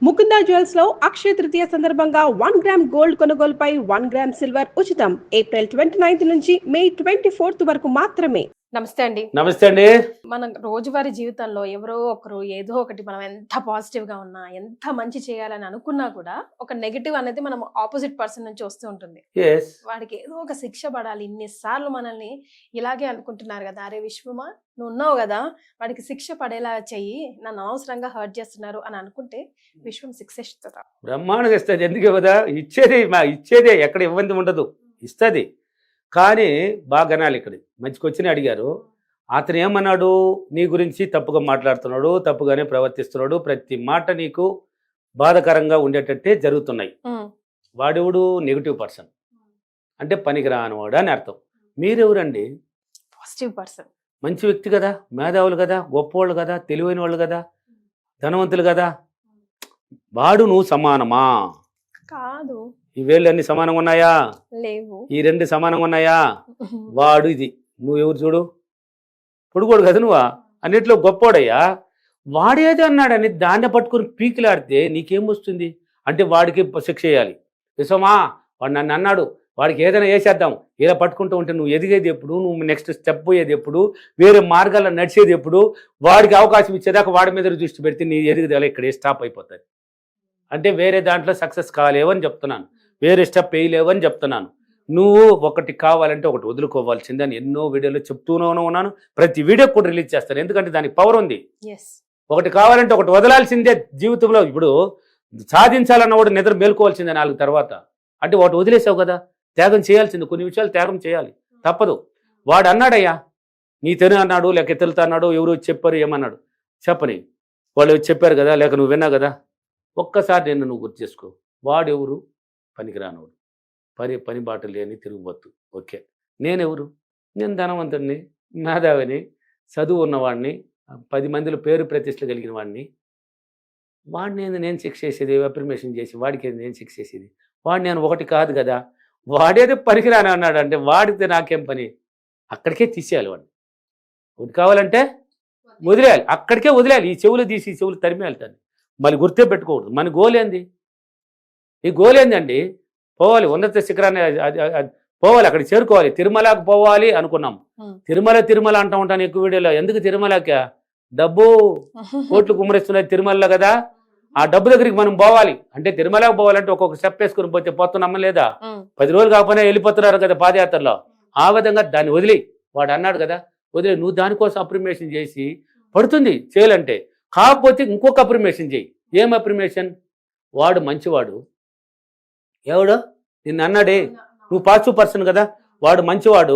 Mukunda jewels లో అక్షయ తృతీయ సందర్భంగా 1 gram gold కొనుగోలుపై 1 గ్రామ్ సిల్వర్ ఉచితం. ఏప్రిల్ 29 నుంచి మే 24 వరకు మాత్రమే. నమస్తే అండి. నమస్తే అండి. మన రోజువారీ జీవితంలో ఎవరో ఒకరు ఏదో ఒకటి మనం ఎంత పాజిటివ్ గా ఉన్నా, ఎంత మంచి చేయాలని అనుకున్నా కూడా ఒక నెగెటివ్ అనేది మనం ఆపోజిట్ పర్సన్ నుంచి వస్తూ ఉంటుంది. ఎస్. వాడికి ఏదో ఒక శిక్ష పడాలి. ఇన్నిసార్లు మనల్ని ఇలాగే అనుకుంటున్నారు కదా, అరే విశ్వమా నువ్వు ఉన్నావు కదా, వాడికి శిక్ష పడేలా చెయ్యి, నన్ను అనవసరంగా హర్ట్ చేస్తున్నారు అని అనుకుంటే విశ్వం శిక్ష ఇస్తుందా? బ్రహ్మాండంగా ఇస్తుంది. ఎందుకు కదా ఇచ్చేదే ఎక్కడ ఇబ్బంది ఉండదు, ఇస్తుంది. కానీ బాగా అనాలి. ఇక్కడ మంచి క్వశ్చన్ అడిగారు. అతను ఏమన్నాడు, నీ గురించి తప్పుగా మాట్లాడుతున్నాడు, తప్పుగానే ప్రవర్తిస్తున్నాడు, ప్రతి మాట నీకు బాధకరంగా ఉండేటట్టే జరుగుతున్నాయి. వాడెవడు నెగిటివ్ పర్సన్, అంటే పనికి రానివాడు అని అర్థం. మీరెవరండి? Positive person. మంచి వ్యక్తి కదా, మేధావులు కదా, గొప్పవాళ్ళు కదా, తెలివైన వాళ్ళు కదా, ధనవంతులు కదా. వాడు నువ్వు సమానమా? కాదు. ఈ వేళ్ళు అన్ని సమానంగా ఉన్నాయా? లేవు. ఈ రెండు సమానంగా ఉన్నాయా? వాడు ఇది. నువ్వు ఎవరు చూడు, పొడుగోడు కదా నువ్వా, అన్నిట్లో గొప్పోడయ్యా. వాడేదో అన్నాడని దాన్ని పట్టుకుని పీకిలాడితే నీకేం వస్తుంది? అంటే వాడికి శిక్ష చేయాలి. విశ్వమా వాడు నన్ను అన్నాడు, వాడికి ఏదైనా వేసేద్దాం. ఇలా పట్టుకుంటూ ఉంటే నువ్వు ఎదిగేది ఎప్పుడు, నువ్వు నెక్స్ట్ స్టెప్ పోయేది ఎప్పుడు, వేరే మార్గాల్లో నడిచేది ఎప్పుడు? వాడికి అవకాశం ఇచ్చేదాకా వాడి మీద దృష్టి పెడితే నీ ఎదుగుదల ఇక్కడే స్టాప్ అయిపోతుంది. అంటే వేరే దాంట్లో సక్సెస్ కాలేవని చెప్తున్నాను, వేరే స్టెప్ వేయలేవని చెప్తున్నాను. నువ్వు ఒకటి కావాలంటే ఒకటి వదులుకోవాల్సిందని ఎన్నో వీడియోలో చెప్తూనే ఉన్నాను. ప్రతి వీడియో కూడా రిలీజ్ చేస్తాను, ఎందుకంటే దానికి పవర్ ఉంది. ఒకటి కావాలంటే ఒకటి వదలాల్సిందే జీవితంలో. ఇప్పుడు సాధించాలన్నవాడు నిద్ర మేలుకోవాల్సిందే 4 తర్వాత. అంటే ఒకటి వదిలేసావు కదా, త్యాగం చేయాల్సింది. కొన్ని విషయాలు త్యాగం చేయాలి, తప్పదు. వాడు అన్నాడయ్యా, నీ తెను అన్నాడు, లేక ఇతరులతో అన్నాడు, ఎవరు చెప్పారు ఏమన్నాడు చెప్పని, వాళ్ళు చెప్పారు కదా, లేక నువ్వు విన్నావు కదా. ఒక్కసారి నేను నువ్వు గుర్తు చేసుకో. వాడెవరు? పనికిరానవాడు, పని బాట లేని తిరుగుబోతు. ఓకే, నేనెవరు? నేను ధనవంతుడిని, మేధావిని, చదువు ఉన్నవాడిని, 10 మందిలో పేరు ప్రతిష్టలు కలిగిన వాడిని. వాడిని నేను శిక్ష చేసేది, అప్రిమేషన్ చేసి వాడికి నేను శిక్ష చేసేది. వాడు నేను ఒకటి కాదు కదా, వాడేదో పనికిరాని అన్నాడు అంటే వాడితే నాకేం పని? అక్కడికే తీసేయాలి వాడిని. ఒకటి కావాలంటే వదిలేయాలి, అక్కడికే వదిలేయాలి. ఈ చెవులు తీసి ఈ చెవులు తరిమేయాలి. దాన్ని మళ్ళీ గుర్తే పెట్టుకోకూడదు. మన గోల్ ఏంది? ఈ గోల్ ఏందండి? పోవాలి, ఉన్నత శిఖరాన్ని పోవాలి, అక్కడికి చేరుకోవాలి. తిరుమలకు పోవాలి అనుకున్నాం. తిరుమల అంటూ ఉంటాను ఎక్కువ వీడియోలో. ఎందుకు తిరుమలకి? డబ్బు కోట్లు కుమ్మరిస్తున్నాయి తిరుమలలో కదా, ఆ డబ్బు దగ్గరికి మనం పోవాలి. అంటే తిరుమలకు పోవాలంటే ఒక్కొక్క స్టెప్ వేసుకుని పోతే పోతున్నామా లేదా? 10 రోజులు కాకపోయినా వెళ్ళిపోతున్నారు కదా పాదయాత్రలో. ఆ విధంగా దాన్ని వదిలి, వాడు అన్నాడు కదా వదిలే. నువ్వు దానికోసం అప్రిమేషన్ చేసి పడుతుంది చేయాలంటే, కాకపోతే ఇంకొక అప్రిమేషన్ చేయి. ఏం అప్రిమేషన్? వాడు మంచివాడు. ఎవడు? నిన్ను అన్నాడే, నువ్వు పాజిటివ్ పర్సన్ కదా, వాడు మంచివాడు,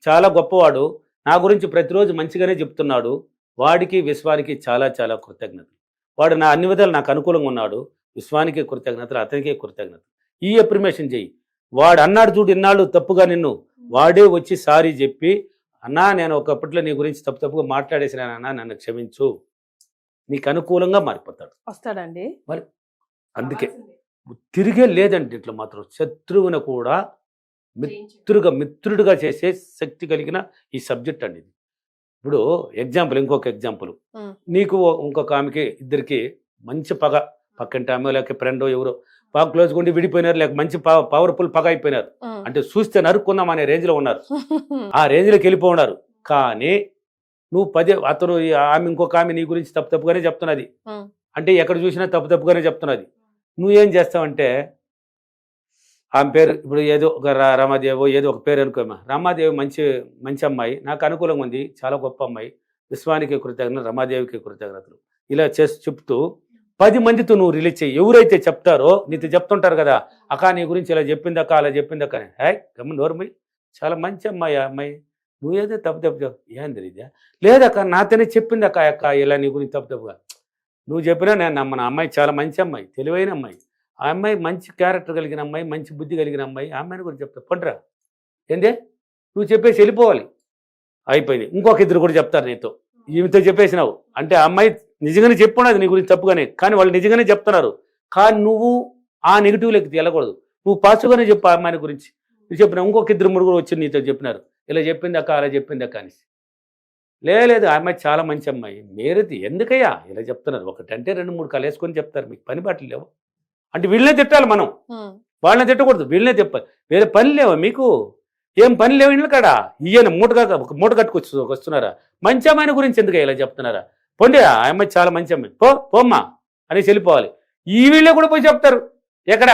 చాలా గొప్పవాడు, నా గురించి ప్రతిరోజు మంచిగానే చెప్తున్నాడు. వాడికి విశ్వానికి చాలా చాలా కృతజ్ఞతలు. వాడు నా అన్ని విధాలు నాకు అనుకూలంగా ఉన్నాడు. విశ్వానికి కృతజ్ఞతలు, అతనికే కృతజ్ఞతలు. ఈ అప్రిమేషన్ చెయ్యి. వాడు అన్నాడు చూడు ఇన్నాళ్ళు తప్పుగా నిన్ను, వాడే వచ్చి సారీ చెప్పి, అన్నా నేను ఒకప్పట్లో నీ గురించి తప్పుగా మాట్లాడేసినానన్నా, నన్ను క్షమించు, నీకు అనుకూలంగా మారిపోతాడు. వస్తాడండి మరి అందుకే తిరిగే లేదంటే ఇట్లా మాత్రం శత్రువును కూడా మిత్రుడిగా చేసే శక్తి కలిగిన ఈ సబ్జెక్ట్ అండి ఇది. ఇప్పుడు ఇంకొక ఎగ్జాంపుల్, నీకు ఇంకొక ఆమెకి, ఇద్దరికి మంచి పగ, పక్కంటి ఆమె లేక ఫ్రెండ్ ఎవరో బాగా క్లోజ్గా ఉండి విడిపోయినారు, లేక మంచి పవర్ఫుల్ పగ అయిపోయినారు. అంటే చూస్తే నరుక్కుందాం అనే రేంజ్లో ఉన్నారు, ఆ రేంజ్లోకి వెళ్ళిపోయినారు. కానీ నువ్వు అతను ఆమె ఇంకొక ఆమె నీ గురించి తప్పుగానే చెప్తున్నది, అంటే ఎక్కడ చూసినా తప్పుగానే చెప్తున్నది. నువ్వేం చేస్తావంటే, ఆమె పేరు ఇప్పుడు ఏదో ఒక రమాదేవో ఏదో ఒక పేరు అనుకోమా, రమాదేవి మంచి అమ్మాయి, నాకు అనుకూలంగా ఉంది, చాలా గొప్ప అమ్మాయి, విశ్వానికి కృతజ్ఞతలు, రమాదేవికి కృతజ్ఞతలు, ఇలా చేసి చెప్తూ 10 మందితో నువ్వు రిలీజ్ చేయి. ఎవరైతే చెప్తారో నీతో చెప్తుంటారు కదా, అక్క నీ గురించి ఇలా చెప్పిందక్క, అలా చెప్పిందక్క అని, గమ్మ నోరుమై, చాలా మంచి అమ్మాయి ఆ అమ్మాయి, నువ్వేదో తప్పు ఏంది ఇదే, లేదక్క నాతోనే చెప్పింది అక్క ఇలా నీ గురించి తప్పుగా నువ్వు చెప్పినా నేను నమ్మను. అమ్మాయి చాలా మంచి అమ్మాయి, తెలివైన అమ్మాయి, ఆ అమ్మాయి మంచి క్యారెక్టర్ కలిగిన అమ్మాయి, మంచి బుద్ధి కలిగిన అమ్మాయి, ఆ అమ్మాయిని గురించి చెప్తా పండ్రా ఏందే, నువ్వు చెప్పేసి వెళ్ళిపోవాలి. అయిపోయింది. ఇంకొక ఇద్దరు కూడా చెప్తారు నీతో, ఈమెతో చెప్పేసినావు అంటే ఆ అమ్మాయి నిజంగానే చెప్పున్నది నీ గురించి తప్పుగానే, కానీ వాళ్ళు నిజంగానే చెప్తున్నారు. కానీ నువ్వు ఆ నెగిటివ్లోకి వెళ్ళకూడదు, నువ్వు పాజిటివ్గానే చెప్పు ఆ అమ్మాయిని గురించి. నువ్వు చెప్పిన ఇంకొక 2-3 వచ్చి నీతో చెప్పినారు, ఇలా చెప్పింది అక్క, అలా చెప్పింది అక్క అని. లేదు ఆ అమ్మాయి చాలా మంచి అమ్మాయి. మీరు ఎందుకయ్యా ఇలా చెప్తున్నారు? ఒకటంటే 2-3 కలేసుకొని చెప్తారు. మీకు పని బాటలు లేవు అంటే వీళ్ళనే తిట్టాలి మనం, వాళ్ళని తిట్టకూడదు, వీళ్ళనే చెప్పాలి. వేరే పని లేవా మీకు? ఏం పని లేవు ఇళ్ళ కాడ? ఈయన మూట కట్టుకొచ్చి వస్తున్నారా? మంచి అమ్మాయిని గురించి ఎందుకు ఇలా చెప్తున్నారా? పొండి ఆ అమ్మాయి చాలా మంచి అమ్మాయి, పోమ్మా అనేసి వెళ్ళిపోవాలి. ఈ వీళ్ళే కూడా పోయి చెప్తారు ఎక్కడ,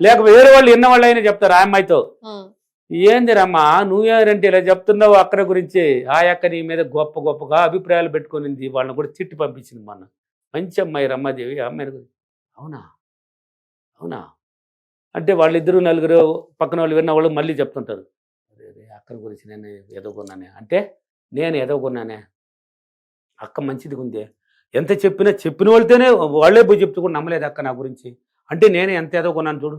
లేక వేరే వాళ్ళు ఎన్న వాళ్ళు అయినా చెప్తారు ఆ అమ్మాయితో. ఏందిరమ్మా నువ్వేరంటే ఇలా చెప్తున్నావు అక్కడ గురించి? ఆ అక్క నీ మీద గొప్పగా అభిప్రాయాలు పెట్టుకునింది, వాళ్ళని కూడా తిట్టి పంపించింది మొన్న. మంచి అమ్మాయి రమ్మాదేవి, ఆ అమ్మాయిని గురించి. అవునా అంటే వాళ్ళిద్దరూ నలుగురు పక్కన వాళ్ళు విన్న వాళ్ళు మళ్ళీ చెప్తుంటారు, అదే అక్కడి గురించి నేను ఎదుగుకున్నానే. అంటే నేను ఎదుగుకున్నానే, అక్క మంచిది ఉంది, ఎంత చెప్పిన వాళ్ళతోనే వాళ్ళే పోయి చెప్తూ కూడా నమ్మలేదు అక్క నా గురించి అంటే నేను ఎంత ఎదుగుకున్నాను చూడు.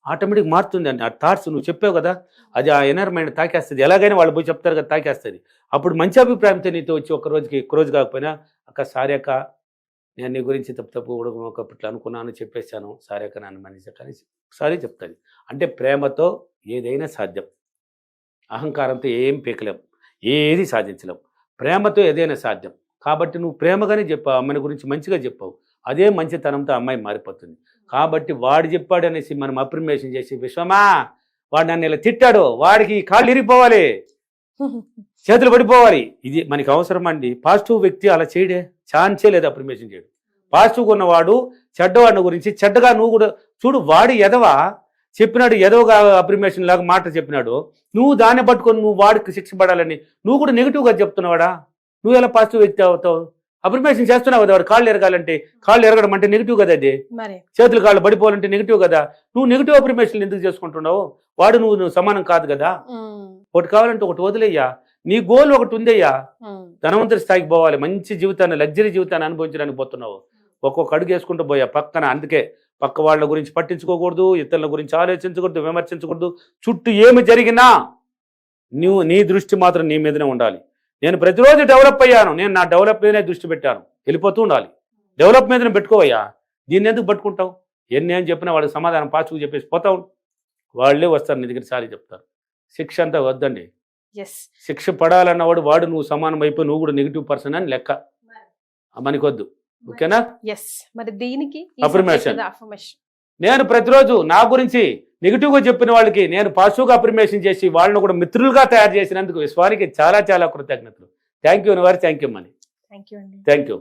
ఆటోమేటిక్ మారుతుంది అండి ఆ థాట్స్. నువ్వు చెప్పావు కదా, అది ఆ ఇన్నర్ మైండ్ తాకేస్తుంది. ఎలాగైనా వాళ్ళు పోయి చెప్తారు కదా, తాకేస్తుంది. అప్పుడు మంచి అభిప్రాయంతో నీతో వచ్చి ఒక రోజు కాకపోయినా, అక్క సారీ అక్క నేను నీ గురించి తప్పు ఒకప్పట్లో అనుకున్నాను, చెప్పేశాను, సారీ అక్క నన్ను మన్నించక అని సారీ చెప్తాను. అంటే ప్రేమతో ఏదైనా సాధ్యం, అహంకారంతో ఏం పీకలేం, ఏది సాధించలేం. ప్రేమతో ఏదైనా సాధ్యం. కాబట్టి నువ్వు ప్రేమగానే చెప్పావు, అమ్మాయి గురించి మంచిగా చెప్పావు, అదే మంచితనంతో అమ్మాయి మారిపోతుంది. కాబట్టి వాడు చెప్పాడు అనేసి మనం అప్రిమేషన్ చేసి, విశ్వమా వాడు నన్ను ఇలా తిట్టాడు, వాడికి కాళ్ళు ఇరిగిపోవాలి, చేతులు పడిపోవాలి, ఇది మనకి అవసరం అండి. పాజిటివ్ వ్యక్తి అలా చేయడే, ఛాన్సే లేదు అప్రిమేషన్ చేయడు. పాజిటివ్గా ఉన్నవాడు చెడ్డవాడిని గురించి చెడ్డగా నువ్వు కూడా చూడు. వాడు ఎదవా చెప్పినాడు, ఎదవగా అప్రిమేషన్ లాగా మాట చెప్పినాడు, నువ్వు దాన్ని పట్టుకొని నువ్వు వాడికి శిక్ష పడాలని నువ్వు కూడా నెగిటివ్గా చెప్తున్నావాడా? నువ్వు ఎలా పాజిటివ్ వ్యక్తి అవుతావు? అప్రిమేషన్ చేస్తున్నావు కదా, వాడు కాళ్ళు ఎరగాలంటే, కాళ్ళు ఎరగడం అంటే నెగిటివ్ కదా, అది చేతులు కాళ్ళు పడిపోవాలంటే నెగిటివ్ కదా. నువ్వు నెగిటివ్ అప్రిమేషన్ ఎందుకు చేసుకుంటున్నావు? వాడు నువ్వు సమానం కాదు కదా. ఒకటి కావాలంటే ఒకటి వదిలేయ్యా, నీ గోల్ ఒకటి ఉందయ్యా, ధనవంతుడి స్థాయికి పోవాలి, మంచి జీవితాన్ని లగ్జరీ జీవితాన్ని అనుభవించడానికి పోతున్నావు. ఒక్కొక్క అడుగు వేసుకుంటూ పోయా పక్కన. అందుకే పక్క వాళ్ళ గురించి పట్టించుకోకూడదు, ఇతరుల గురించి ఆలోచించకూడదు, విమర్శించకూడదు. చుట్టూ ఏమి జరిగినా నీ దృష్టి మాత్రం నీ మీదనే ఉండాలి. నేను ప్రతిరోజు డెవలప్ అయ్యాను, నేను నా డెవలప్ మీదనే దృష్టి పెట్టాను, వెళ్ళిపోతూ ఉండాలి. డెవలప్ మీదనే పెట్టుకోవయ్యా, దీన్ని ఎందుకు పట్టుకుంటావు? ఎన్ని అని చెప్పినా వాళ్ళకి సమాధానం పాచుకు చెప్పేసి పోతావు, వాళ్ళే వస్తారు నీ దగ్గర సారీ చెప్తారు. శిక్ష అంతా వద్దండి. శిక్ష పడాలన్నవాడు వాడు నువ్వు సమానం అయిపోయి నువ్వు కూడా నెగిటివ్ పర్సన్ అని లెక్క, మనకొద్దు. ఓకేనా? మరి దీనికి అఫర్మేషన్. నేను ప్రతిరోజు నా గురించి నెగిటివ్గా చెప్పిన వాళ్ళకి నేను పాజిటివ్గా అఫర్మేషన్ చేసి వాళ్ళని కూడా మిత్రులుగా తయారు చేసినందుకు విశ్వానికి చాలా చాలా కృతజ్ఞతలు. థ్యాంక్ యూ వారి, thank you money, thank you.